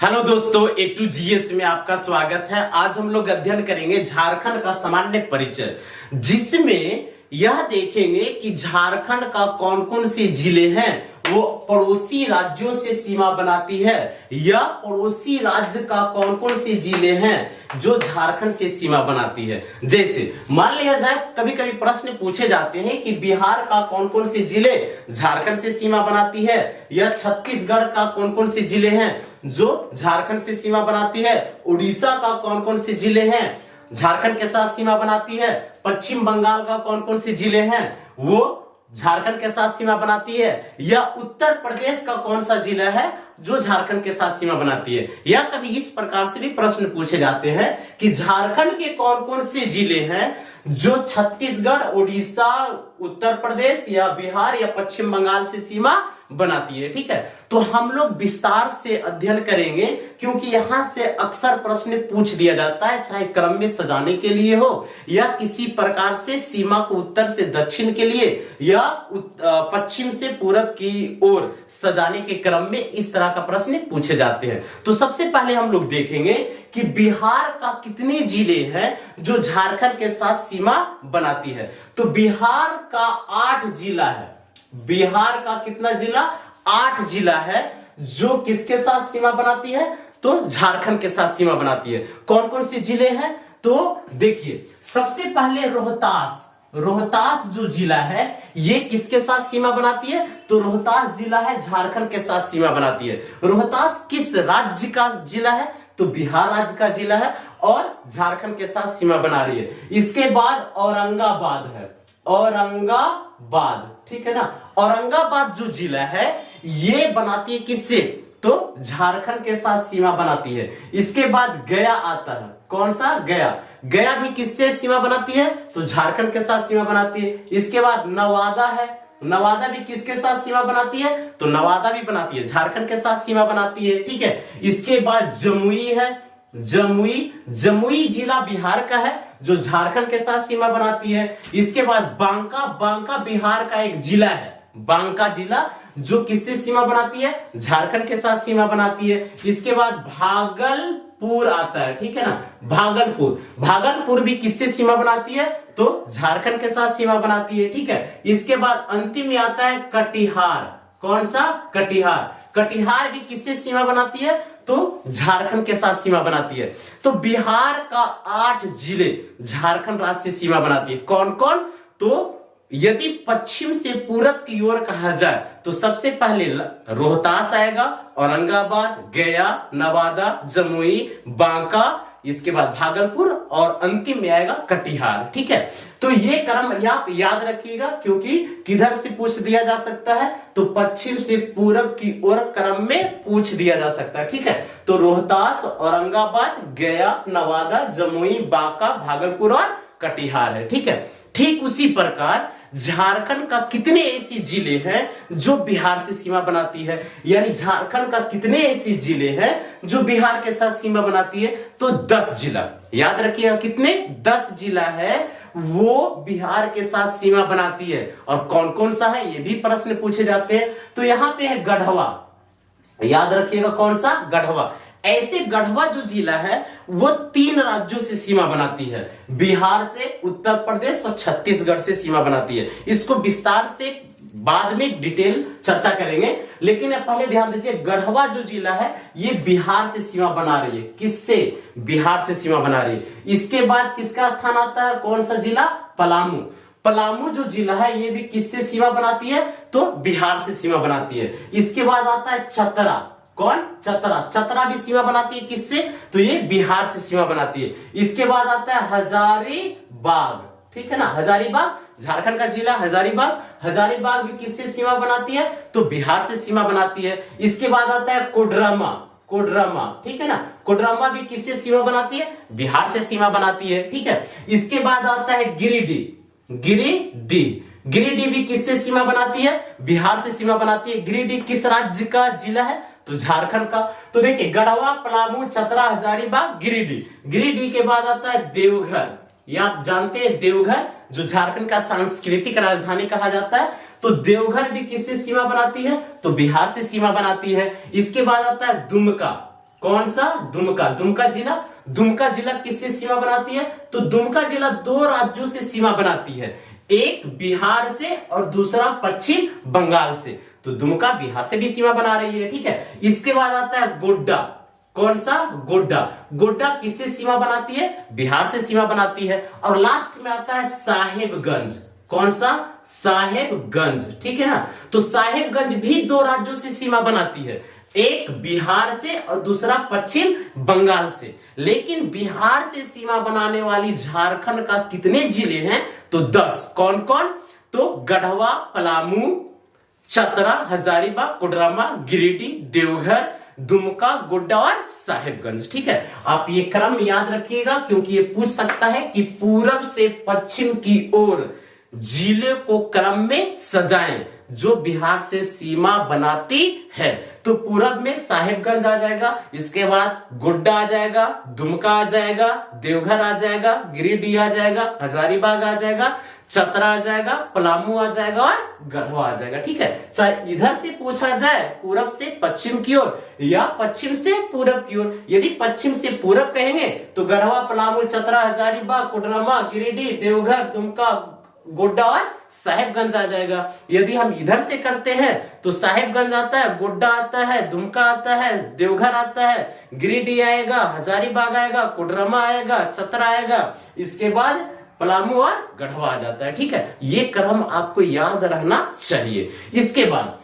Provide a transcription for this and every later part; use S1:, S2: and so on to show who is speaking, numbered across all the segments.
S1: Hello दोस्तों, ए to GS में आपका स्वागत है। आज हम लोग अध्ययन करेंगे झारखंड का सामान्य परिचय, जिसमें यह देखेंगे कि झारखंड का कौन कौन से जिले हैं वो पड़ोसी राज्यों से सीमा बनाती है, या पड़ोसी राज्य का कौन कौन से जिले हैं जो झारखंड से सीमा बनाती है। जैसे मान लिया जाए, कभी कभी प्रश्न पूछे जाते हैं कि बिहार का कौन कौन से जिले झारखंड से सीमा बनाती है, या छत्तीसगढ़ का कौन कौन से जिले हैं जो झारखंड से सीमा बनाती है, उड़ीसा का कौन कौन से जिले हैं झारखंड के साथ सीमा बनाती है, पश्चिम बंगाल का कौन कौन से जिले हैं वो झारखंड के साथ सीमा बनाती है, या उत्तर प्रदेश का कौन सा जिला है जो झारखंड के साथ सीमा बनाती है। या कभी इस प्रकार से भी प्रश्न पूछे जाते हैं कि झारखंड के कौन कौन से जिले हैं जो छत्तीसगढ़, उड़ीसा, उत्तर प्रदेश या बिहार या पश्चिम बंगाल से सीमा बनाती है। ठीक है, तो हम लोग विस्तार से अध्ययन करेंगे, क्योंकि यहां से अक्सर प्रश्न पूछ दिया जाता है, चाहे क्रम में सजाने के लिए हो या किसी प्रकार से सीमा को उत्तर से दक्षिण के लिए या पश्चिम से पूरब की ओर सजाने के क्रम में इस तरह का प्रश्न पूछे जाते हैं। तो सबसे पहले हम लोग देखेंगे कि बिहार का कितने जिले हैं जो झारखंड के साथ सीमा बनाती है। तो बिहार का 8 जिला है। बिहार का कितना जिला? 8 जिला है जो किसके साथ सीमा बनाती है? तो झारखंड के साथ सीमा बनाती है। कौन कौन से जिले हैं? तो देखिए, सबसे पहले रोहतास। रोहतास जो जिला है ये किसके साथ सीमा बनाती है? तो रोहतास जिला है झारखंड के साथ सीमा बनाती है। रोहतास किस राज्य का जिला है? तो बिहार राज्य का जिला है और झारखंड के साथ सीमा बना रही है। इसके बाद औरंगाबाद है। औरंगाबाद, ठीक है ना। औरंगाबाद जो जिला है ये बनाती है किससे? तो झारखंड के साथ सीमा बनाती है। इसके बाद गया आता है। कौन सा? गया। गया भी किससे सीमा बनाती है? तो झारखंड के साथ सीमा बनाती है। इसके बाद नवादा है। नवादा भी किसके साथ सीमा बनाती है? तो नवादा भी बनाती है, झारखंड के साथ सीमा बनाती है। ठीक है, इसके बाद जमुई है। जमुई जिला बिहार का है जो झारखंड के साथ सीमा बनाती है। इसके बाद बांका बिहार का एक जिला है। बांका जिला जो किससे सीमा बनाती है? झारखंड के साथ सीमा बनाती है। इसके बाद भागलपुर आता है, ठीक है ना। भागलपुर भी किससे सीमा बनाती है? तो झारखंड के साथ सीमा बनाती है। ठीक है, इसके बाद अंतिम में आता है कटिहार। कौन सा? कटिहार भी किससे सीमा बनाती है? तो झारखंड के साथ सीमा बनाती है। तो बिहार का 8 जिले झारखंड राज्य से सीमा बनाती है। कौन कौन? तो यदि पश्चिम से पूरब की ओर कहा जाए तो सबसे पहले रोहतास आएगा, औरंगाबाद, गया, नवादा, जमुई, बांका, इसके बाद भागलपुर और अंतिम में आएगा कटिहार। ठीक है, तो ये क्रम आप याद रखिएगा, क्योंकि किधर से पूछ दिया जा सकता है? तो पश्चिम से पूरब की ओर क्रम में पूछ दिया जा सकता है। ठीक है, तो रोहतास, औरंगाबाद, गया, नवादा, जमुई, बांका, भागलपुर और कटिहार है। ठीक है, ठीक उसी प्रकार झारखंड का कितने ऐसे जिले हैं जो बिहार से सीमा बनाती है, यानी झारखंड का कितने ऐसे जिले हैं जो बिहार के साथ सीमा बनाती है? तो 10 जिला। याद रखिएगा, कितने? 10 जिला है वो बिहार के साथ सीमा बनाती है। और कौन कौन सा है ये भी प्रश्न पूछे जाते हैं। तो यहां पे है गढ़वा। याद रखिएगा, कौन सा? गढ़वा। ऐसे गढ़वा जो जिला है वो 3 राज्यों से सीमा बनाती है। बिहार से, उत्तर प्रदेश और छत्तीसगढ़ से सीमा बनाती है। इसको विस्तार से बाद में डिटेल चर्चा करेंगे, लेकिन पहले ध्यान दीजिए, गढ़वा जो जिला है ये बिहार से सीमा बना रही है। किससे? बिहार से सीमा बना रही है। इसके बाद किसका स्थान आता है? कौन सा जिला? पलामू। पलामू जो जिला है ये भी किससे सीमा बनाती है? तो बिहार से सीमा बनाती है। इसके बाद आता है चतरा। कौन? चतरा भी सीमा बनाती है। किससे? तो ये बिहार से सीमा बनाती है। इसके बाद आता है हजारीबाग। ठीक है ना, हजारीबाग झारखंड का जिला। हजारीबाग भी किससे सीमा बनाती है? तो बिहार से सीमा बनाती है। इसके बाद आता है कोडरमा। ठीक है ना, कोडरमा भी किससे सीमा बनाती है? बिहार से सीमा बनाती है। ठीक है, इसके बाद आता है गिरिडीह भी किससे सीमा बनाती है? बिहार से सीमा बनाती है। गिरिडीह किस राज्य का जिला है? तो झारखंड का। तो देखिए, गढ़वा, पलामू, चतरा, हजारीबाग, गिरिडीह के बाद आता है देवघर। ये आप जानते हैं, देवघर जो झारखंड का सांस्कृतिक राजधानी कहा जाता है। तो देवघर भी किससे सीमा बनाती है? तो बिहार से सीमा बनाती है। इसके बाद आता है दुमका। कौन सा? दुमका। दुमका जिला किससे सीमा बनाती है? तो दुमका जिला दो राज्यों से सीमा बनाती है, एक बिहार से और दूसरा पश्चिम बंगाल से। तो दुमका बिहार से भी सीमा बना रही है, ठीक है। इसके बाद आता है गोड्डा। कौन सा? गोड्डा। गोड्डा किससे सीमा बनाती है? बिहार से सीमा बनाती है। और लास्ट में आता है साहेबगंज। कौन सा? साहेबगंज, ठीक है ना। तो साहेबगंज भी दो राज्यों से सीमा बनाती है, एक बिहार से और दूसरा पश्चिम बंगाल से। लेकिन बिहार से सीमा बनाने वाली झारखंड का कितने जिले हैं? तो 10। कौन कौन? तो गढ़वा, पलामू, चतरा, हजारीबाग, कोडरमा, गिरिडीह, देवघर, दुमका, गोड्डा और साहेबगंज, ठीक है। आप ये क्रम याद रखिएगा, क्योंकि ये पूछ सकता है कि पूरब से पश्चिम की ओर जिले को क्रम में सजाएं जो बिहार से सीमा बनाती है। तो पूरब में साहेबगंज आ जाएगा, इसके बाद गोड्डा आ जाएगा, दुमका आ जाएगा, देवघर आ जाएगा, गिरिडीह आ जाएगा, हजारीबाग आ जाएगा, चतरा आ जाएगा, पलामू आ जाएगा और गढ़वा आ जाएगा, ठीक है। चाहे इधर से पूछा जाए पूरब से पश्चिम की ओर या पश्चिम से पूरब की ओर। यदि पश्चिम से पूरब कहेंगे तो गढ़वा, पलामू, चतरा, हजारीबाग, कोडरमा, गिरिडीह, देवघर, दुमका, गोड्डा और साहेबगंज आ जाएगा। यदि हम इधर से करते हैं तो साहेबगंज आता है, गोड्डा आता है, दुमका आता है, देवघर आता है, गिरिडीह आएगा, हजारीबाग आएगा, कोडरमा आएगा, चतरा आएगा, इसके बाद पलामू और गढ़वा आ जाता है, ठीक है। ये क्रम आपको याद रहना चाहिए। इसके बाद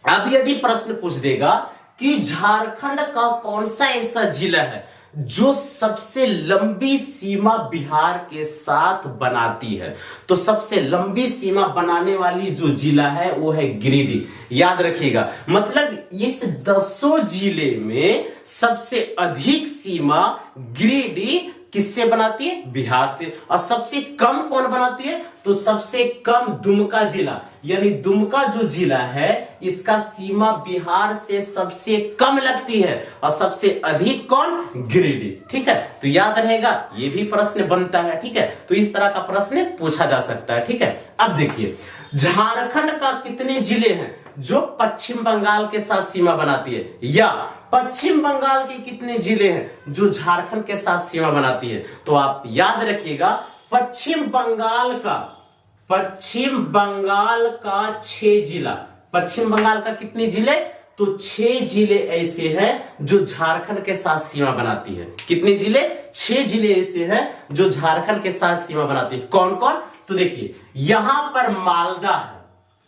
S1: अब यदि प्रश्न पूछ देगा कि झारखंड का कौन सा ऐसा जिला है जो सबसे लंबी सीमा बिहार के साथ बनाती है, तो सबसे लंबी सीमा बनाने वाली जो जिला है वो है गिरिडीह। याद रखिएगा, मतलब इस 10 जिले में सबसे अधिक सीमा गिरिडीह किससे बनाती है? बिहार से। और सबसे कम कौन बनाती है? तो सबसे कम दुमका जिला, यानी दुमका जो जिला है इसका सीमा बिहार से सबसे कम लगती है, और सबसे अधिक कौन? गिरिडीह, ठीक है। तो याद रहेगा, ये भी प्रश्न बनता है, ठीक है। तो इस तरह का प्रश्न पूछा जा सकता है, ठीक है। अब देखिए, झारखंड का कितने जिले हैं जो पश्चिम बंगाल के साथ सीमा बनाती है, या पश्चिम बंगाल के कितने जिले हैं जो झारखंड के साथ सीमा बनाती है? तो आप याद रखिएगा, पश्चिम बंगाल का 6 जिला। पश्चिम बंगाल का कितने जिले? तो 6 जिले ऐसे हैं जो झारखंड के साथ सीमा बनाती है। कितने जिले? 6 जिले ऐसे हैं जो झारखंड के साथ सीमा बनाती है। कौन कौन? तो देखिए, यहां पर मालदा है।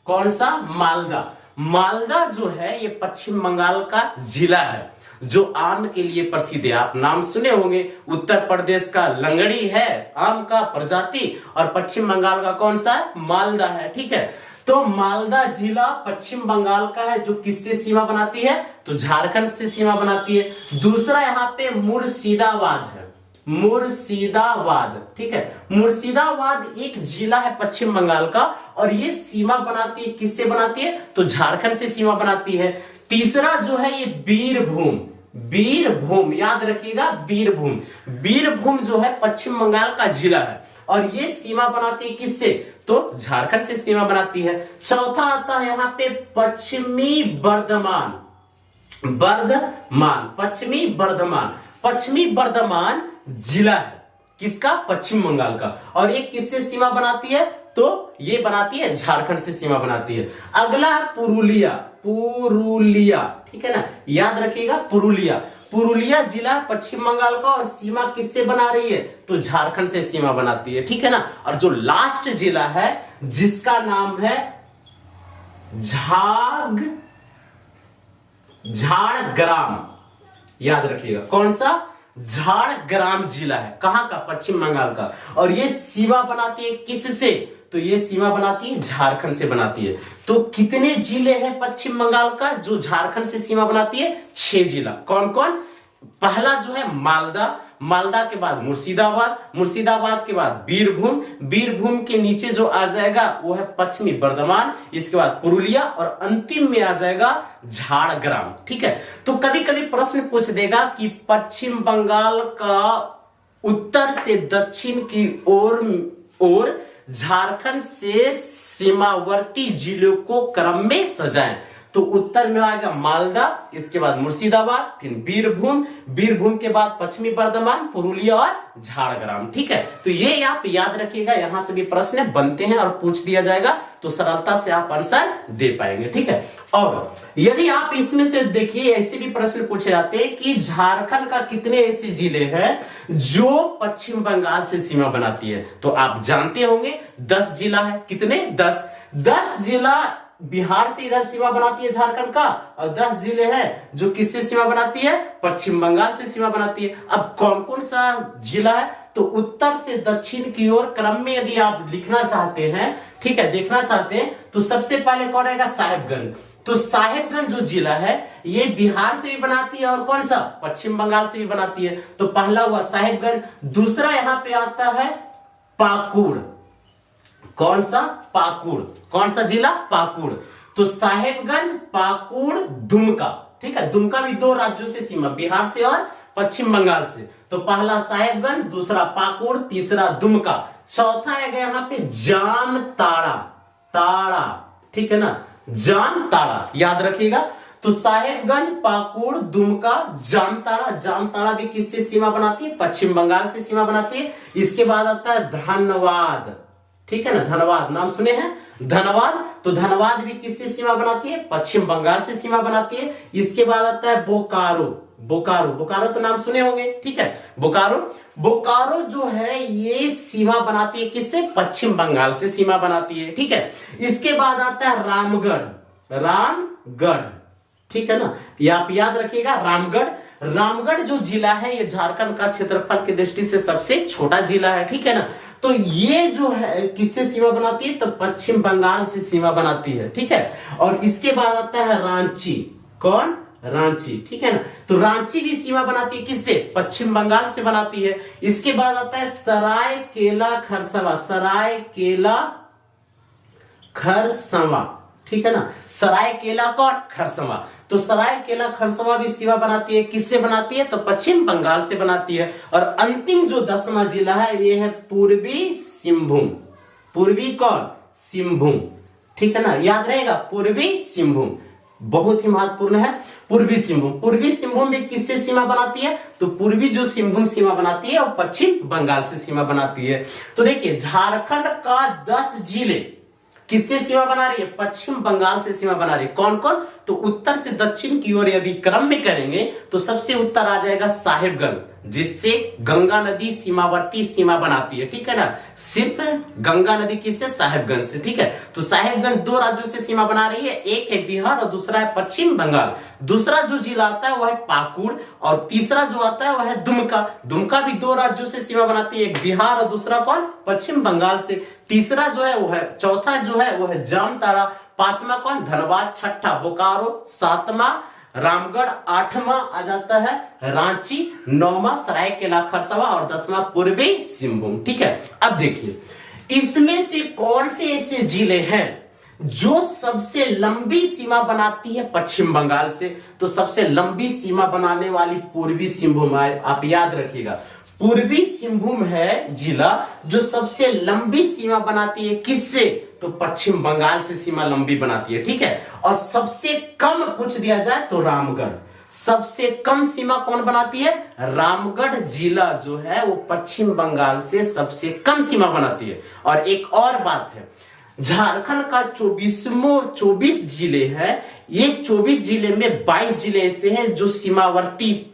S1: कौन सा? मालदा। मालदा जो है ये पश्चिम बंगाल का जिला है जो आम के लिए प्रसिद्ध है। आप नाम सुने होंगे, उत्तर प्रदेश का लंगड़ी है आम का प्रजाति, और पश्चिम बंगाल का कौन सा है? मालदा है, ठीक है। तो मालदा जिला पश्चिम बंगाल का है जो किससे सीमा बनाती है? तो झारखंड से सीमा बनाती है। दूसरा यहाँ पे मुर्शिदाबाद है, मुर्शिदाबाद, ठीक है। मुर्शिदाबाद एक जिला है पश्चिम बंगाल का, और ये सीमा बनाती है, किससे बनाती है? तो झारखंड से सीमा बनाती है। तीसरा जो है ये बीरभूम, बीरभूम याद रखिएगा, बीरभूम। बीरभूम जो है पश्चिम बंगाल का जिला है, और ये सीमा बनाती है किससे? तो झारखंड से सीमा बनाती है। चौथा आता है यहाँ पे पश्चिमी बर्धमान, पश्चिमी बर्धमान। पश्चिमी बर्धमान जिला है किसका? पश्चिम बंगाल का, और ये किससे सीमा बनाती है? तो ये बनाती है झारखंड से सीमा बनाती है। अगला है पुरुलिया, पुरुलिया, ठीक है ना, याद रखिएगा, पुरुलिया। पुरुलिया जिला पश्चिम बंगाल का, और सीमा किससे बना रही है? तो झारखंड से सीमा बनाती है, ठीक है ना। और जो लास्ट जिला है जिसका नाम है झारग्राम, याद रखिएगा, कौन सा? झारग्राम जिला है, कहां का? पश्चिम बंगाल का, और ये सीमा बनाती है किससे? तो ये सीमा बनाती है झारखंड से बनाती है। तो कितने जिले हैं पश्चिम बंगाल का जो झारखंड से सीमा बनाती है? 6 जिला। कौन कौन? पहला जो है मालदा, मालदा के बाद मुर्शिदाबाद, मुर्शिदाबाद के बाद बीरभूम, बीरभूम के नीचे जो आ जाएगा वो है पश्चिमी बर्धमान, इसके बाद पुरुलिया, और अंतिम में आ जाएगा झारग्राम, ठीक है। तो कभी कभी प्रश्न पूछ देगा कि पश्चिम बंगाल का उत्तर से दक्षिण की ओर झारखंड से सीमावर्ती जिलों को क्रम में सजाएं। तो उत्तर में आएगा मालदा, इसके बाद मुर्शिदाबाद, फिर बीरभूम, बीरभूम के बाद पश्चिमी बर्धमान, पुरुलिया और झारग्राम। ठीक है, तो ये आप याद रखिएगा, यहां से भी प्रश्न बनते हैं और पूछ दिया जाएगा, तो सरलता से आप आंसर दे पाएंगे। ठीक है, और यदि आप इसमें से देखिए ऐसे भी प्रश्न पूछे जाते हैं कि झारखंड का कितने ऐसे जिले हैं जो पश्चिम बंगाल से सीमा बनाती है, तो आप जानते होंगे 10 जिला है। कितने? 10 जिला बिहार से इधर सीमा बनाती है झारखंड का, और 10 जिले हैं जो किससे सीमा बनाती है? पश्चिम बंगाल से सीमा बनाती है। अब कौन कौन सा जिला है? तो उत्तर से दक्षिण की ओर क्रम में यदि आप लिखना चाहते हैं, ठीक है, देखना चाहते हैं, तो सबसे पहले कौन आएगा? साहेबगंज। तो साहेबगंज जो जिला है ये बिहार से भी बनाती है और कौन सा? पश्चिम बंगाल से भी बनाती है। तो पहला हुआ साहेबगंज। दूसरा यहां पे आता है पाकुड़। कौन सा? पाकुड़। कौन सा जिला? पाकुड़। तो साहेबगंज, पाकुड़, दुमका। ठीक है, दुमका भी 2 राज्यों से सीमा, बिहार से और पश्चिम बंगाल से। तो पहला साहेबगंज, दूसरा पाकुड़, तीसरा दुमका, चौथा है यहां पे जामताड़ा। ताड़ा, ठीक है ना, जामताड़ा याद रखिएगा। तो साहेबगंज, पाकुड़, दुमका, जामताड़ा। जामताड़ा भी किससे सीमा बनाती है? पश्चिम बंगाल से सीमा बनाती है। इसके बाद आता है धनबाद। ठीक है ना, धनबाद नाम सुने हैं? धनबाद, तो धनबाद भी किससे सीमा बनाती है? पश्चिम बंगाल से सीमा बनाती है। इसके बाद आता है बोकारो। बोकारो, बोकारो तो नाम सुने होंगे। ठीक है, बोकारो, बोकारो जो है ये सीमा बनाती है किससे? पश्चिम बंगाल से सीमा बनाती है। ठीक है, इसके बाद आता है रामगढ़। रामगढ़, ठीक है ना, ये आप याद रखिएगा, रामगढ़। रामगढ़ जो जिला है ये झारखंड का क्षेत्रफल की दृष्टि से सबसे छोटा जिला है। ठीक है ना, तो ये जो है किससे सीमा बनाती है? तो पश्चिम बंगाल से सीमा बनाती है। ठीक है, और इसके बाद आता है रांची। कौन? रांची। ठीक है ना, तो रांची भी सीमा बनाती है किससे? पश्चिम बंगाल से बनाती है। इसके बाद आता है सरायकेला खरसावां। सरायकेला खरसावां, ठीक है ना, सरायकेला कौन? खरसावां। तो सरायकेला खरसावां भी सीमा बनाती है, किससे बनाती है? तो पश्चिम बंगाल से बनाती है। और अंतिम जो 10वां जिला है ये है पूर्वी सिंहभूम। पूर्वी कौन? सिंहभूम। ठीक है ना, याद रहेगा, पूर्वी सिंहभूम बहुत ही महत्वपूर्ण है। पूर्वी सिंहभूम, पूर्वी सिंहभूम भी किससे सीमा बनाती है? तो पूर्वी जो सिंहभूम सीमा बनाती है और पश्चिम बंगाल से सीमा बनाती है। तो देखिए झारखंड का 10 जिले किससे सीमा बना रही है? पश्चिम बंगाल से सीमा बना रही है। कौन कौन? तो उत्तर से दक्षिण की ओर यदि क्रम में करेंगे तो सबसे उत्तर आ जाएगा साहेबगंज, जिससे गंगा नदी सीमावर्ती सीमा बनाती है। ठीक है ना, सिर्फ गंगा नदी किससे? साहेबगंज से। ठीक है, तो साहेबगंज 2 राज्यों से सीमा बना रही है, एक है बिहार और दूसरा है पश्चिम बंगाल। दूसरा जो जिला आता है वह है पाकुड़, और तीसरा जो आता है वह है दुमका। दुमका भी 2 राज्यों से सीमा बनाती है, एक बिहार और दूसरा कौन? पश्चिम बंगाल से। तीसरा जो है वो है, चौथा जो है वो है जामताड़ा, 5वां कौन? धनबाद, 6ठा बोकारो, 7वां रामगढ़, 8वां आ जाता है रांची, 9वां सरायकेला खरसावां और 10वां पूर्वी सिंहभूम। ठीक है, अब देखिए इसमें से कौन से ऐसे जिले हैं जो सबसे लंबी सीमा बनाती है पश्चिम बंगाल से? तो सबसे लंबी सीमा बनाने वाली पूर्वी सिंहभूम है, आप याद रखिएगा। पूर्वी सिंहभूम है जिला जो सबसे लंबी सीमा बनाती है किससे? तो पश्चिम बंगाल से सीमा लंबी बनाती है। ठीक है, और सबसे कम पूछ दिया जाए तो रामगढ़। सबसे कम सीमा कौन बनाती है? रामगढ़ जिला जो है वो पश्चिम बंगाल से सबसे कम सीमा बनाती है। और एक और बात है, झारखंड का 24 जिले है, ये 24 जिले में 22 जिले ऐसे हैं जो सीमावर्ती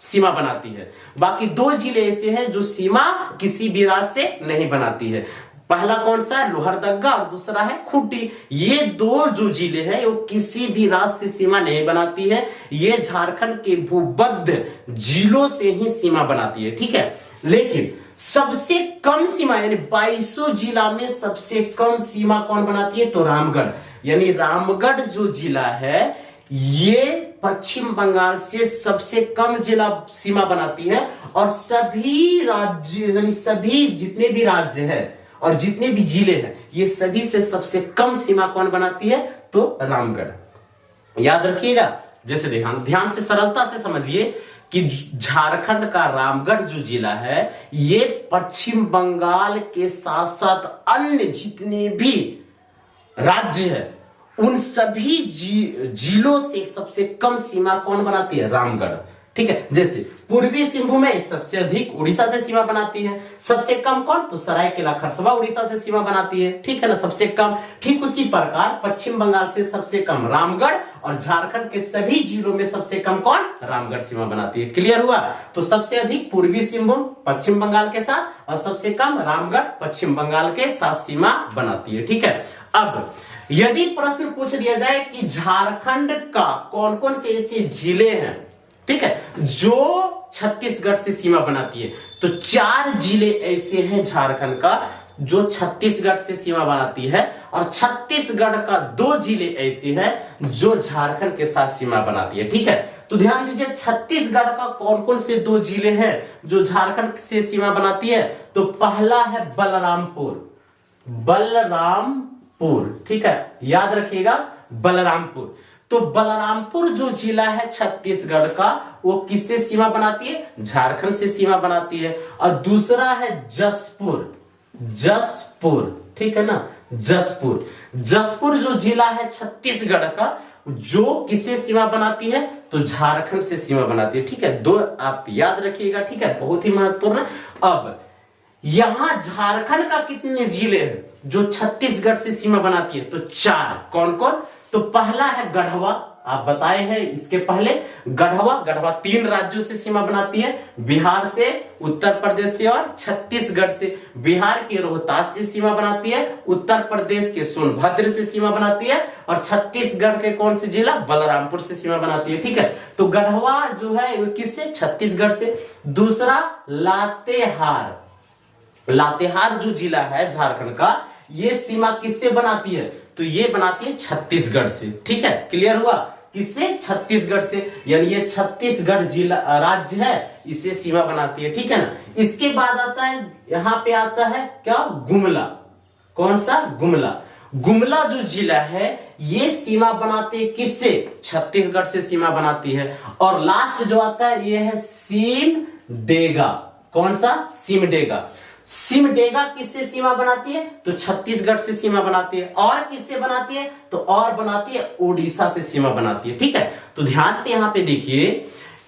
S1: सीमा बनाती है, बाकी 2 जिले ऐसे हैं जो सीमा किसी भी राज्य से नहीं बनाती है। पहला कौन सा है? लोहरदगा, और दूसरा है खूंटी। ये 2 जो जिले हैं वो किसी भी राज्य से सीमा नहीं बनाती है, ये झारखंड के भूबद्ध जिलों से ही सीमा बनाती है। ठीक है, लेकिन सबसे कम सीमा यानी 2200 जिला में सबसे कम सीमा कौन बनाती है? तो रामगढ़। यानी रामगढ़ जो जिला है ये पश्चिम बंगाल से सबसे कम जिला सीमा बनाती है, और सभी राज्य यानी सभी जितने भी राज्य है और जितने भी जिले हैं ये सभी से सबसे कम सीमा कौन बनाती है? तो रामगढ़। याद रखिएगा, जैसे ध्यान से सरलता से समझिए कि झारखंड का रामगढ़ जो जिला है ये पश्चिम बंगाल के साथ साथ अन्य जितने भी राज्य है उन सभी जिलों से सबसे कम सीमा कौन बनाती है? रामगढ़। ठीक है, जैसे पूर्वी सिंहभूम में सबसे अधिक उड़ीसा से सीमा बनाती है, सबसे कम कौन? तो सरायकेला खरसावां उड़ीसा से सीमा बनाती है, ठीक है ना, सबसे कम। ठीक उसी प्रकार पश्चिम बंगाल से सबसे कम रामगढ़, और झारखंड के सभी जिलों में सबसे कम कौन? रामगढ़ सीमा बनाती है। क्लियर हुआ? तो सबसे अधिक पूर्वी सिंहभूम पश्चिम बंगाल के साथ, और सबसे कम रामगढ़ पश्चिम बंगाल के साथ सीमा बनाती है। ठीक है, अब यदि प्रश्न पूछ दिया जाए कि झारखंड का कौन कौन से ऐसे जिले हैं, ठीक है, जो छत्तीसगढ़ से सीमा बनाती है, तो 4 जिले ऐसे हैं झारखंड का जो छत्तीसगढ़ से सीमा बनाती है, और छत्तीसगढ़ का 2 जिले ऐसे हैं जो झारखंड के साथ सीमा बनाती है। ठीक है, तो ध्यान दीजिए, छत्तीसगढ़ का कौन कौन से 2 जिले हैं जो झारखंड से सीमा बनाती है? तो पहला है बलरामपुर, बलरामपुर, ठीक है, याद रखिएगा बलरामपुर। तो बलरामपुर जो जिला है छत्तीसगढ़ का, वो किससे सीमा बनाती है? झारखंड से सीमा बनाती है। और दूसरा है जसपुर, जसपुर, ठीक है ना, जसपुर। जसपुर जो जिला है छत्तीसगढ़ का, जो किससे सीमा बनाती है? तो झारखंड से सीमा बनाती है। ठीक है, 2 आप याद रखिएगा, ठीक है, बहुत ही महत्वपूर्ण। अब यहां झारखंड का कितने जिले हैं जो छत्तीसगढ़ से सीमा बनाती है? तो 4। कौन कौन? तो पहला है गढ़वा, आप बताए हैं इसके पहले, गढ़वा 3 राज्यों से सीमा बनाती है, बिहार से, उत्तर प्रदेश से और छत्तीसगढ़ से। बिहार के रोहतास से सीमा बनाती है, उत्तर प्रदेश के सोनभद्र से सीमा बनाती है, और छत्तीसगढ़ के कौन से जिला? बलरामपुर से सीमा बनाती है। ठीक है, तो गढ़वा जो है किससे? छत्तीसगढ़ से। दूसरा लातेहार, लातेहार जो जिला है झारखंड का, ये सीमा किससे बनाती है? तो ये बनाती है छत्तीसगढ़ से। ठीक है, क्लियर हुआ? किससे? छत्तीसगढ़ से, यानी ये छत्तीसगढ़ जिला राज्य है, इसे सीमा बनाती है। ठीक है ना। इसके बाद आता है, यहां पे आता है क्या? गुमला। कौन सा? गुमला। गुमला जो जिला है ये सीमा बनाती है किससे? छत्तीसगढ़ से सीमा बनाती है। और लास्ट जो आता है ये है सिमडेगा। कौन सा? सिमडेगा। सिमडेगा किससे सीमा बनाती है? तो छत्तीसगढ़ से सीमा बनाती है। और किससे बनाती है? तो और बनाती है उड़ीसा से सीमा बनाती है। ठीक है, तो ध्यान से यहां पे देखिए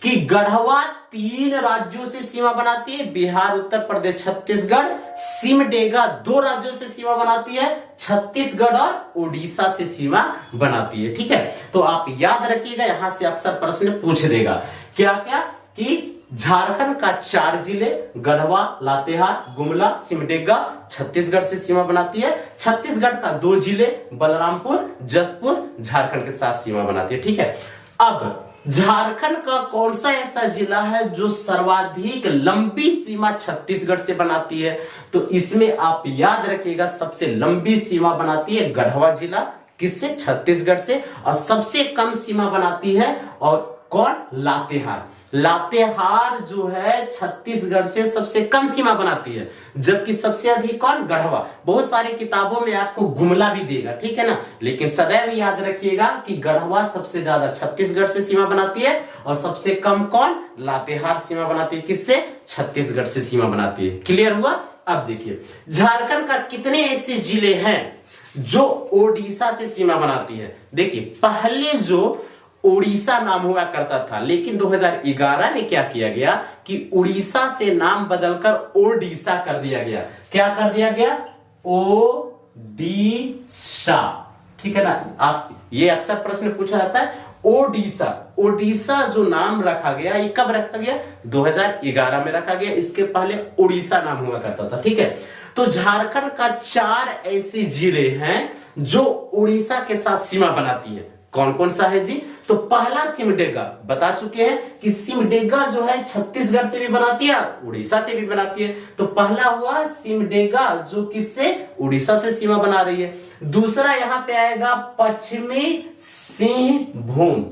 S1: कि गढ़वा 3 राज्यों से सीमा बनाती है, बिहार, उत्तर प्रदेश, छत्तीसगढ़। सिमडेगा 2 राज्यों से सीमा बनाती है, छत्तीसगढ़ और उड़ीसा से सीमा बनाती है। ठीक है, तो आप याद रखिएगा, यहां से अक्सर प्रश्न पूछ देगा। क्या क्या? कि झारखंड का 4 जिले गढ़वा, लातेहार, गुमला, सिमडेगा छत्तीसगढ़ से सीमा बनाती है। छत्तीसगढ़ का 2 जिले बलरामपुर, जसपुर झारखंड के साथ सीमा बनाती है। ठीक है, अब झारखंड का कौन सा ऐसा जिला है जो सर्वाधिक लंबी सीमा छत्तीसगढ़ से बनाती है? तो इसमें आप याद रखिएगा, सबसे लंबी सीमा बनाती है गढ़वा जिला। किससे? छत्तीसगढ़ से। और सबसे कम सीमा बनाती है और कौन? लातेहार। लातेहार जो है छत्तीसगढ़ से सबसे कम सीमा बनाती है, जबकि सबसे अधिक कौन? गढ़वा। बहुत सारी किताबों में आपको गुमला भी देगा, ठीक है ना, लेकिन सदैव याद रखिएगा कि गढ़वा सबसे ज्यादा छत्तीसगढ़ से सीमा बनाती है, और सबसे कम कौन? लातेहार सीमा बनाती है। किससे? छत्तीसगढ़ से सीमा बनाती है। क्लियर हुआ? अब देखिए, झारखंड का कितने ऐसे जिले हैं जो ओडिशा से सीमा बनाती है? देखिए, पहले जो उड़ीसा नाम हुआ करता था, लेकिन 2011 में क्या किया गया कि उड़ीसा से नाम बदलकर ओडिशा कर दिया गया। क्या कर दिया गया? ओडिशा। ठीक है ना, आप ये अक्सर प्रश्न पूछा जाता है, ओडिशा। ओडिशा जो नाम रखा गया, ये कब रखा गया? 2011 में रखा गया। इसके पहले उड़ीसा नाम हुआ करता था। ठीक है, तो झारखंड का 4 ऐसे जिले हैं जो उड़ीसा के साथ सीमा बनाती है। कौन कौन सा है जी? तो पहला सिमडेगा, बता चुके हैं कि सिमडेगा जो है छत्तीसगढ़ से भी बनाती है, उड़ीसा से भी बनाती है। तो पहला हुआ सिमडेगा, जो किससे? उड़ीसा से सीमा बना रही है। दूसरा यहां पे आएगा पश्चिमी सिंहभूम।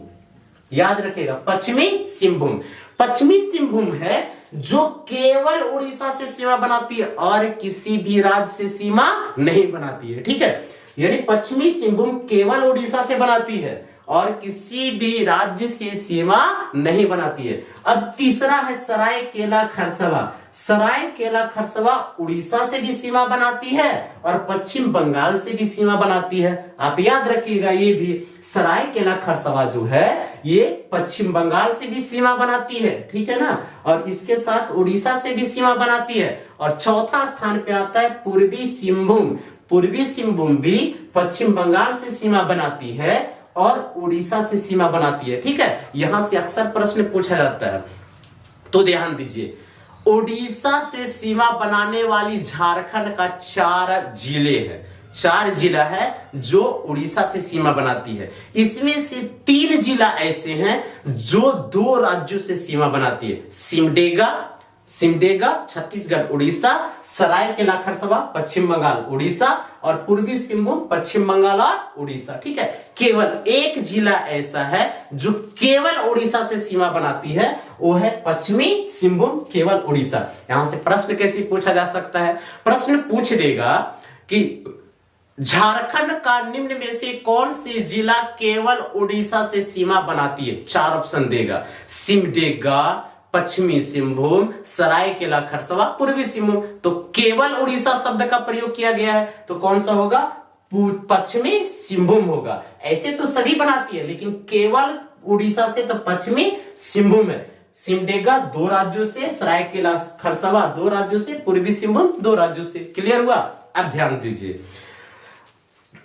S1: याद रखिएगा, पश्चिमी सिंहभूम। पश्चिमी सिंहभूम है जो केवल उड़ीसा से सीमा बनाती है और किसी भी राज्य से सीमा नहीं बनाती है। ठीक है, यानी पश्चिमी सिंहभूम केवल उड़ीसा से बनाती है और किसी भी राज्य से सीमा नहीं बनाती है। अब तीसरा है सरायकेला खरसावां। सरायकेला खरसावां उड़ीसा से भी सीमा बनाती है और पश्चिम बंगाल से भी सीमा बनाती है। आप याद रखिएगा, ये भी सरायकेला खरसावां जो है ये पश्चिम बंगाल से भी सीमा बनाती है, ठीक है ना, और इसके साथ उड़ीसा से भी सीमा बनाती है। और चौथा स्थान पे आता है पूर्वी सिंहभूम। पूर्वी सिंहभूम भी पश्चिम बंगाल से सीमा बनाती है और उड़ीसा से सीमा बनाती है, ठीक है। यहां से अक्सर प्रश्न पूछा जाता है, तो ध्यान दीजिए। उड़ीसा से सीमा बनाने वाली झारखंड का 4 जिले हैं। 4 जिला है जो उड़ीसा से सीमा बनाती है। इसमें से 3 जिला ऐसे हैं जो 2 राज्यों से सीमा बनाती है। सिमडेगा छत्तीसगढ़ उड़ीसा, सरायकेला खरसावां पश्चिम बंगाल उड़ीसा और पूर्वी सिंहभूम पश्चिम बंगाल और उड़ीसा, ठीक है। केवल एक जिला ऐसा है जो केवल उड़ीसा से सीमा बनाती है, वो है पश्चिमी सिंहभूम, केवल उड़ीसा। यहां से प्रश्न कैसे पूछा जा सकता है? प्रश्न पूछ देगा कि झारखंड का निम्न में से कौन सी जिला केवल उड़ीसा से सीमा बनाती है? 4 ऑप्शन देगा। सिमडेगा, पश्चिमी सिंहभूम, सरायकेला खरसावां, पूर्वी सिंहभूम। तो केवल उड़ीसा शब्द का प्रयोग किया गया है, तो कौन सा होगा? पश्चिमी सिंहभूम होगा। ऐसे तो सभी बनाती है, लेकिन केवल उड़ीसा से तो पश्चिमी सिंहभूम है। सिमडेगा 2 राज्यों से, सरायकेला खरसावां 2 राज्यों से, पूर्वी सिंहभूम 2 राज्यों से। क्लियर हुआ? अब ध्यान दीजिए,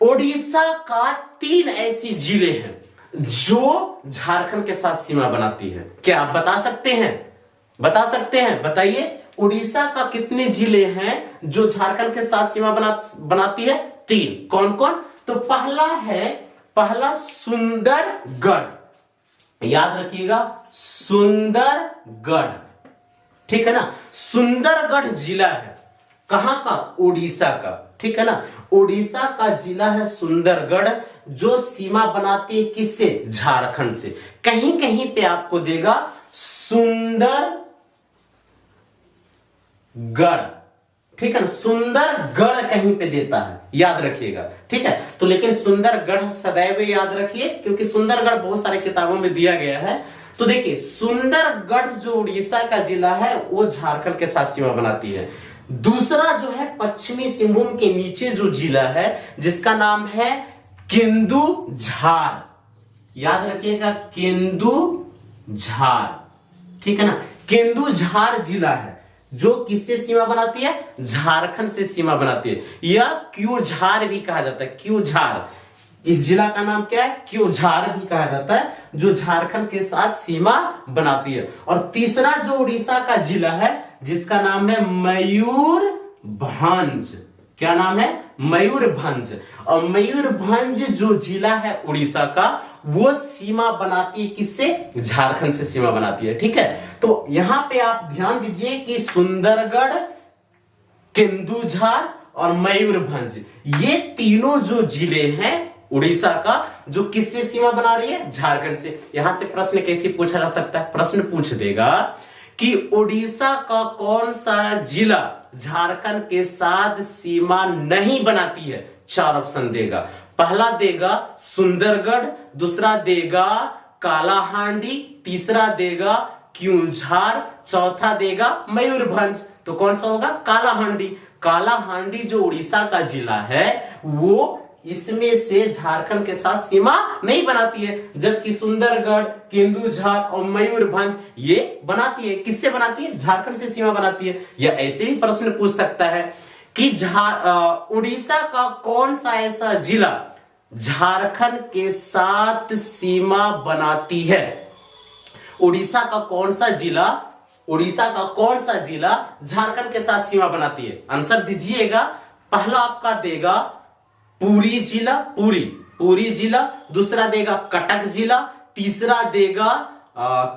S1: उड़ीसा का 3 ऐसी जिले हैं जो झारखंड के साथ सीमा बनाती है। क्या आप बता सकते हैं? बता सकते हैं? बताइए, उड़ीसा का कितने जिले हैं जो झारखंड के साथ सीमा बनाती है? 3। कौन कौन? तो पहला सुंदरगढ़, याद रखिएगा, सुंदरगढ़, ठीक है ना। सुंदरगढ़ जिला है कहां का? उड़ीसा का, ठीक है ना। उड़ीसा का जिला है सुंदरगढ़, जो सीमा बनाती है किससे? झारखंड से। कहीं कहीं पे आपको देगा सुंदरगढ़, ठीक है ना, सुंदरगढ़ कहीं पे देता है, याद रखिएगा, ठीक है। तो लेकिन सुंदरगढ़ सदैव याद रखिए, क्योंकि सुंदरगढ़ बहुत सारे किताबों में दिया गया है। तो देखिए, सुंदरगढ़ जो उड़ीसा का जिला है वो झारखंड के साथ सीमा बनाती है। दूसरा जो है पश्चिमी सिंहभूम के नीचे जो जिला है जिसका नाम है केंदुझार, याद रखिएगा, केंदुझार, ठीक है ना। केंदुझार जिला है जो किससे सीमा बनाती है? झारखंड से सीमा बनाती है। या क्यूझार भी कहा जाता है, क्यूझार। इस जिला का नाम क्या है? क्यूझार भी कहा जाता है, जो झारखंड के साथ सीमा बनाती है। और तीसरा जो उड़ीसा का जिला है जिसका नाम है मयूरभंज। क्या नाम है? मयूरभंज। और मयूरभंज जो जिला है उड़ीसा का, वो सीमा बनाती है किससे? झारखंड से सीमा बनाती है, ठीक है। तो यहां पे आप ध्यान दीजिए कि सुंदरगढ़, केंदुझार और मयूरभंज, ये तीनों जो जिले हैं उड़ीसा का, जो किससे सीमा बना रही है? झारखंड से। यहां से प्रश्न कैसे पूछा जा सकता है? प्रश्न पूछ देगा कि उड़ीसा का कौन सा जिला झारखंड के साथ सीमा नहीं बनाती है? 4 ऑप्शन देगा। पहला देगा सुंदरगढ़, दूसरा देगा कालाहांडी, तीसरा देगा क्यूझार, चौथा देगा मयूरभंज। तो कौन सा होगा? कालाहांडी। कालाहांडी जो उड़ीसा का जिला है वो इसमें से झारखंड के साथ सीमा नहीं बनाती है, जबकि सुंदरगढ़, केंदुझार और मयूरभंज ये बनाती है। किससे बनाती है? झारखंड से सीमा बनाती है। या ऐसे भी प्रश्न पूछ सकता है कि उड़ीसा का कौन सा ऐसा जिला झारखंड के साथ सीमा बनाती है? उड़ीसा का कौन सा जिला झारखंड के साथ सीमा बनाती है? आंसर दीजिएगा। पहला आपका देगा पुरी जिला, दूसरा देगा कटक जिला, तीसरा देगा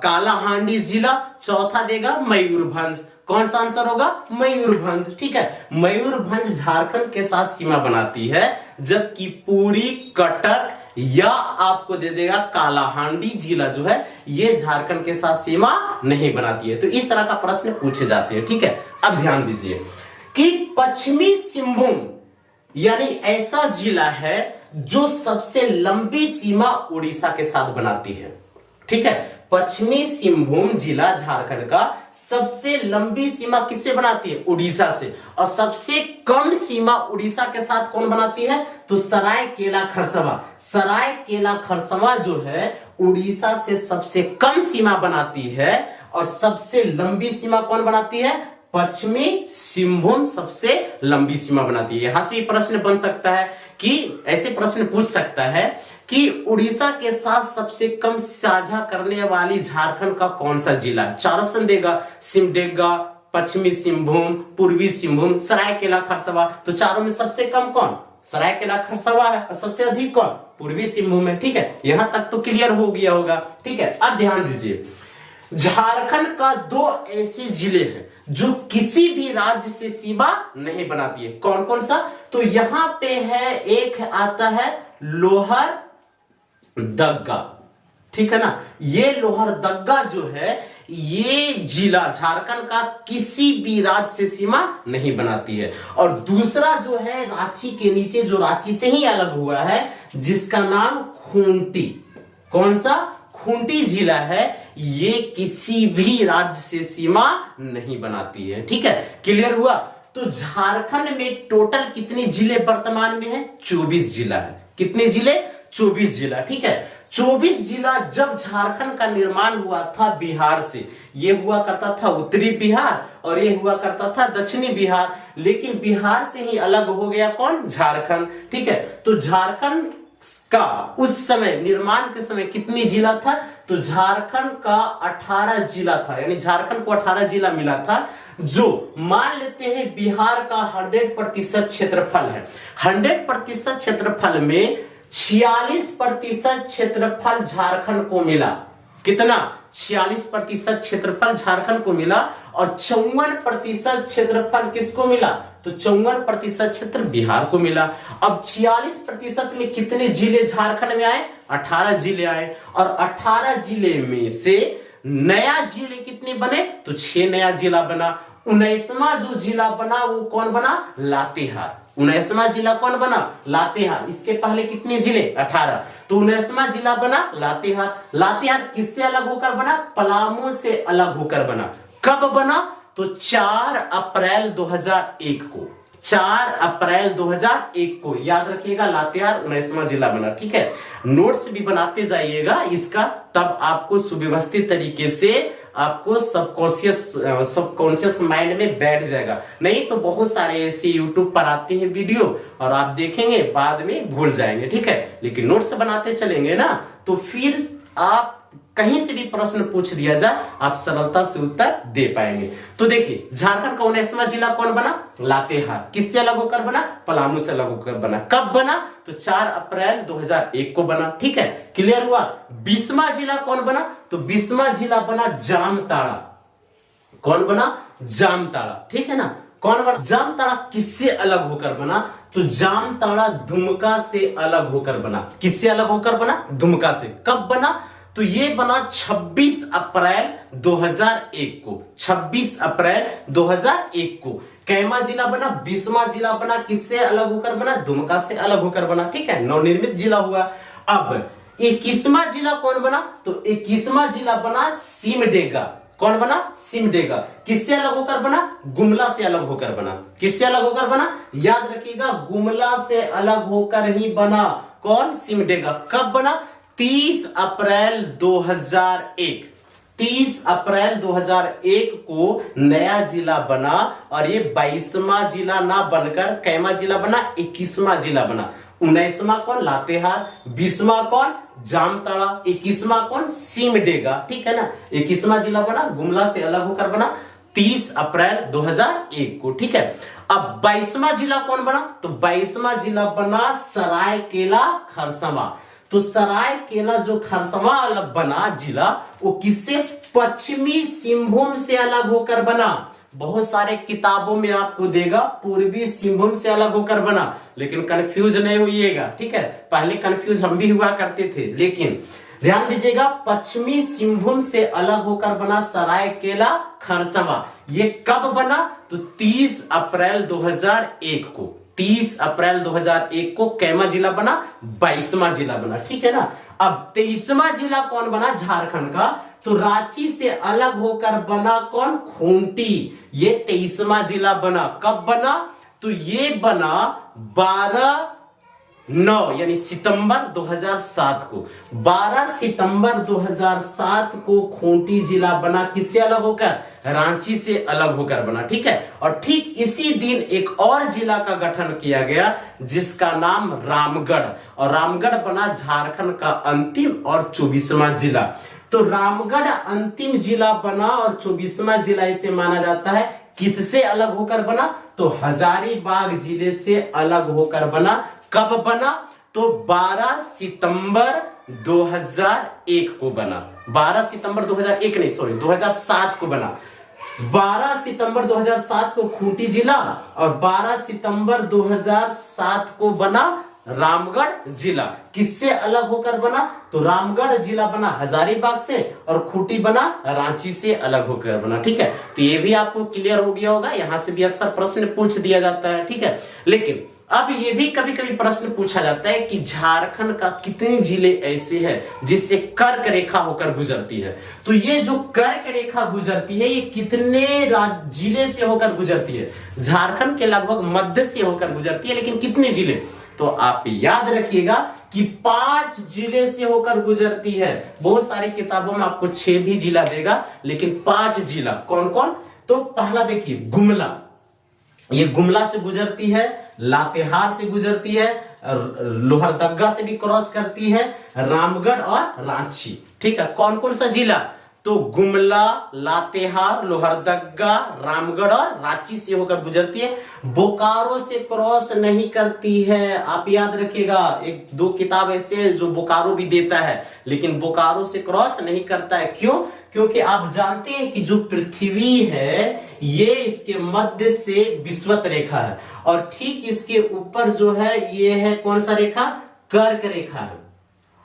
S1: कालाहांडी जिला, चौथा देगा मयूरभंज। कौन सा आंसर होगा? मयूरभंज, ठीक है। मयूरभंज झारखंड के साथ सीमा बनाती है, जबकि पुरी, कटक या आपको दे देगा कालाहांडी जिला जो है ये झारखंड के साथ सीमा नहीं बनाती है। तो इस तरह का प्रश्न पूछे जाते हैं, ठीक है। अब ध्यान दीजिए कि पश्चिमी सिंहभूम यानी ऐसा जिला है जो सबसे लंबी सीमा उड़ीसा के साथ बनाती है। ठीक है, पश्चिमी सिंहभूम जिला झारखंड का सबसे लंबी सीमा किससे बनाती है? उड़ीसा से। और सबसे कम सीमा उड़ीसा के साथ कौन बनाती है? तो सरायकेला खरसावां। सरायकेला खरसावां जो है उड़ीसा से सबसे कम सीमा बनाती है। और सबसे लंबी सीमा कौन बनाती है? पश्चिमी सिंहभूम सबसे लंबी सीमा बनाती है। यहां से भी प्रश्न बन सकता है कि ऐसे प्रश्न पूछ सकता है कि उड़ीसा के साथ सबसे कम साझा करने वाली झारखंड का कौन सा जिला है? 4 ऑप्शन देगा, सिमडेगा, पश्चिमी सिंहभूम, पूर्वी सिंहभूम, सरायकेला खरसावां। तो चारों में सबसे कम कौन? सरायकेला खरसावां है। और सबसे अधिक कौन? पूर्वी सिंहभूम है। ठीक है, यहां तक तो क्लियर हो गया होगा। ठीक है, अब ध्यान दीजिए, झारखंड का 2 ऐसे जिले हैं जो किसी भी राज्य से सीमा नहीं बनाती है। कौन कौन सा? तो यहां पे है, एक आता है लोहरदग्गा। ठीक है ना, ये लोहरदग्गा जो है ये जिला झारखंड का किसी भी राज्य से सीमा नहीं बनाती है। और दूसरा जो है रांची के नीचे, जो रांची से ही अलग हुआ है, जिसका नाम खूंटी। कौन सा? खूंटी जिला है। ये किसी भी राज्य से सीमा नहीं बनाती है। ठीक है, क्लियर हुआ? तो झारखंड में टोटल कितने जिले वर्तमान में है? 24 जिला है। कितने जिले? 24 जिला। ठीक है, 24 जिला। जब झारखंड का निर्माण हुआ था बिहार से, ये हुआ करता था उत्तरी बिहार और ये हुआ करता था दक्षिणी बिहार, लेकिन बिहार से ही अलग हो गया कौन? झारखंड। ठीक है, तो झारखंड का उस समय निर्माण के समय कितनी जिला था? तो झारखंड का 18 जिला था। यानी झारखंड को 18 जिला मिला था, जो मान लेते हैं बिहार का 100% क्षेत्रफल है। 100% क्षेत्रफल में 46% क्षेत्रफल झारखंड को मिला। कितना? 46% क्षेत्रफल झारखंड को मिला। और 54% क्षेत्रफल किसको मिला? तो 54% क्षेत्र बिहार को मिला। अब 46% में कितने जिले झारखंड में आए? 18 जिले आए। और 18 जिले में से नया जिले कितने बने? तो 6 नया जिला बना। 19वां जो जिला बना वो कौन बना? लातेहार। 19वां जिला कौन बना? लातेहार। इसके पहले कितने जिले? 18। तो 19वां जिला बना लातेहार। लातेहार किससे अलग होकर बना? पलामू से अलग होकर बना। कब बना? तो 4 अप्रैल 2001 को। 4 अप्रैल 2001 को याद रखिएगा, लातेहार 19वां जिला बना। ठीक है, नोट्स भी बनाते जाइएगा इसका, तब आपको सुव्यवस्थित तरीके से आपको सबकॉन्शियस माइंड में बैठ जाएगा। नहीं तो बहुत सारे ऐसे यूट्यूब पर आते हैं वीडियो और आप देखेंगे बाद में भूल जाएंगे। ठीक है, लेकिन नोट्स बनाते चलेंगे ना, तो फिर आप कहीं से भी प्रश्न पूछ दिया जाए आप सरलता से उत्तर दे पाएंगे। तो देखिए, झारखंड का 19वां जिला कौन बना? लातेहार। किससे अलग होकर बना? पलामू से अलग होकर बना। कब बना? तो 4 अप्रैल 2001 को बना। ठीक है, क्लियर हुआ? 20वां जिला कौन बना? तो 20वां जिला बना जामताड़ा। कौन बना? जामताड़ा। ठीक है ना, कौन बना? जामताड़ा किससे अलग होकर बना? तो जामताड़ा दुमका से अलग होकर बना। किससे अलग होकर बना? दुमका से। कब बना? तो ये बना 26 अप्रैल 2001 को। 26 अप्रैल 2001 को। कैमा जिला बना? 20वां जिला बना। किससे अलग होकर बना? दुमका से अलग होकर बना। ठीक है, नवनिर्मित जिला हुआ। अब 21वां जिला कौन बना? तो 21वां जिला बना सिमडेगा। कौन बना? सिमडेगा। किससे अलग होकर बना? गुमला से अलग होकर बना। किससे अलग होकर बना? याद रखिएगा, गुमला से अलग होकर ही बना। कौन? सिमडेगा। कब बना? 30 अप्रैल 2001। 30 अप्रैल 2001 को नया जिला बना। और ये 22वां जिला ना बनकर कैमा जिला बना, 21वां जिला बना। 19वां कौन? लातेहार। 20वां कौन? जामताड़ा। 21वां कौन? सिमडेगा। ठीक है ना, 21वां जिला बना, गुमला से अलग होकर बना 30 अप्रैल 2001 को। ठीक है, अब 22वां जिला कौन बना? तो 22वां जिला बना सरायकेला खरसावां। तो सरायकेला जो खरसावां अलग बना जिला, वो किससे? पश्चिमी सिंहभूम से अलग होकर बना। बहुत सारे किताबों में आपको देगा पूर्वी सिंहभूम से अलग होकर बना, लेकिन कंफ्यूज नहीं होइएगा। ठीक है, पहले कंफ्यूज हम भी हुआ करते थे, लेकिन ध्यान दीजिएगा, पश्चिमी सिंहभूम से अलग होकर बना सरायकेला खरसावां। ये कब बना? तो 30 अप्रैल 2001 को। 30 अप्रैल 2001 को कैमा जिला बना? 22वां जिला बना, ठीक है ना। अब 23वां जिला कौन बना झारखंड का? तो रांची से अलग होकर बना कौन? खूंटी। ये 23वां जिला बना। कब बना? तो ये बना 12/9 यानी सितंबर 2007 को। 12 सितंबर 2007 को खूंटी जिला बना। किससे अलग होकर? रांची से अलग होकर बना, ठीक है। और ठीक इसी दिन एक और जिला का गठन किया गया जिसका नाम रामगढ़, और रामगढ़ बना झारखंड का अंतिम और 24वां जिला। तो रामगढ़ अंतिम जिला बना और 24वां जिला इसे माना जाता है। किससे अलग होकर बना? तो हजारीबाग जिले से अलग होकर बना। कब बना? तो 12 सितंबर 2001 को बना। 12 सितंबर 2001 नहीं, सॉरी 2007 को बना। 12 सितंबर 2007 को खूंटी जिला और 12 सितंबर 2007 को बना रामगढ़ जिला। किससे अलग होकर बना? तो रामगढ़ जिला बना हजारीबाग से और खूंटी बना रांची से अलग होकर बना, ठीक है। तो ये भी आपको क्लियर हो गया होगा। यहां से भी अक्सर प्रश्न पूछ दिया जाता है, ठीक है। लेकिन अब ये भी कभी कभी प्रश्न पूछा जाता है कि झारखंड का कितने जिले ऐसे हैं जिससे कर्क रेखा होकर गुजरती है। तो ये जो कर्क रेखा गुजरती है ये कितने जिले से होकर गुजरती है? झारखंड के लगभग मध्य से होकर गुजरती है, लेकिन कितने जिले? तो आप याद रखिएगा कि 5 जिले से होकर गुजरती है। बहुत सारी किताबों में आपको 6 भी जिला देगा, लेकिन 5 जिला कौन कौन? तो पहला देखिए गुमला, ये गुमला से गुजरती है, लातेहार से गुजरती है, लोहरदगा से भी क्रॉस करती है, रामगढ़ और रांची, ठीक है। कौन कौन सा जिला? तो गुमला, लातेहार, लोहरदगा, रामगढ़ और रांची से होकर गुजरती है। बोकारो से क्रॉस नहीं करती है। आप याद रखिएगा, 1-2 किताब ऐसे है जो बोकारो भी देता है, लेकिन बोकारो से क्रॉस नहीं करता है। क्यों? क्योंकि आप जानते हैं कि जो पृथ्वी है ये इसके मध्य से विषुवत रेखा है, और ठीक इसके ऊपर जो है ये है कौन सा रेखा? कर्क रेखा है।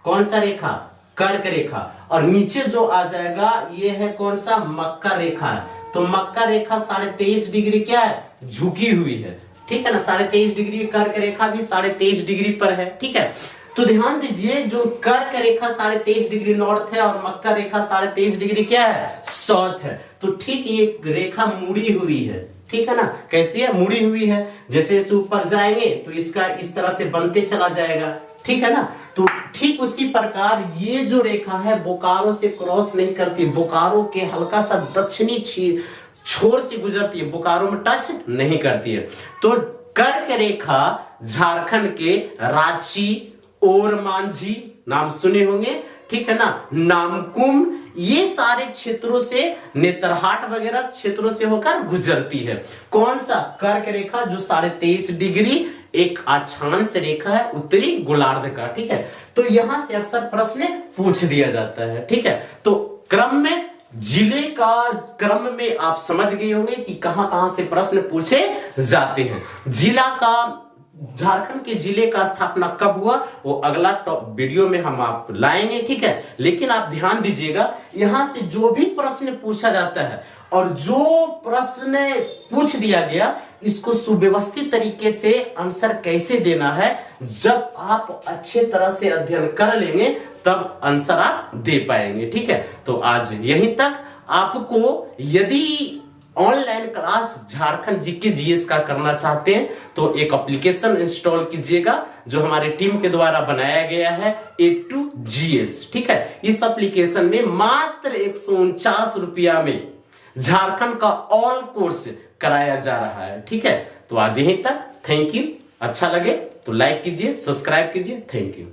S1: कौन सा रेखा? कर्क रेखा। और नीचे जो आ जाएगा ये है कौन सा? मक्का रेखा है। तो मक्का रेखा 23.5 डिग्री क्या है? झुकी हुई है, ठीक है ना। 23.5 डिग्री कर्क रेखा भी 23.5 डिग्री पर है, ठीक है। तो ध्यान दीजिए, जो कर्क रेखा 23.5 डिग्री नॉर्थ है और मक्का रेखा 23.5 डिग्री क्या है? साउथ है। तो ठीक ये रेखा मुड़ी हुई है, ठीक है ना। कैसी है? मुड़ी हुई है। जैसे इसे ऊपर जाएंगे तो इसका इस तरह से बनते चला जाएगा, ठीक है ना। तो ठीक उसी प्रकार ये जो रेखा है बोकारो से क्रॉस नहीं करती, बोकारो के हल्का सा दक्षिणी छोर से गुजरती है, बोकारो में टच नहीं करती है। तो कर्क रेखा झारखंड के रांची, ओरमांझी नाम सुने होंगे, ठीक है ना, नामकुम, ये सारे क्षेत्रों से, नेतरहाट वगैरह क्षेत्रों से होकर गुजरती है। कौन सा? कर्क रेखा जो 23.5 डिग्री एक अक्षांश रेखा है उत्तरी गोलार्ध का, ठीक है। तो यहां से अक्सर प्रश्न पूछ दिया जाता है, ठीक है। तो क्रम में, जिले का क्रम में आप समझ गए होंगे कि कहां कहां से प्रश्न पूछे जाते हैं। जिला का, झारखंड के जिले का स्थापना कब हुआ वो अगला वीडियो में हम आप लाएंगे, ठीक है। लेकिन आप ध्यान दीजिएगा, यहां से जो भी प्रश्न पूछा जाता है और जो प्रश्न पूछ दिया गया इसको सुव्यवस्थित तरीके से आंसर कैसे देना है, जब आप अच्छे तरह से अध्ययन कर लेंगे तब आंसर आप दे पाएंगे, ठीक है। तो आज यहीं तक। आपको यदि online class Jharkhand GK GS का करना चाहते हैं तो एक एप्लीकेशन इंस्टॉल कीजिएगा जो हमारे टीम के द्वारा बनाया गया है, A2GS, ठीक है। इस एप्लीकेशन में मात्र 149 रुपया में झारखंड का ऑल कोर्स कराया जा रहा है, ठीक है। तो आज यहीं तक। Thank you. अच्छा लगे तो लाइक कीजिए, सब्सक्राइब कीजिए। Thank you.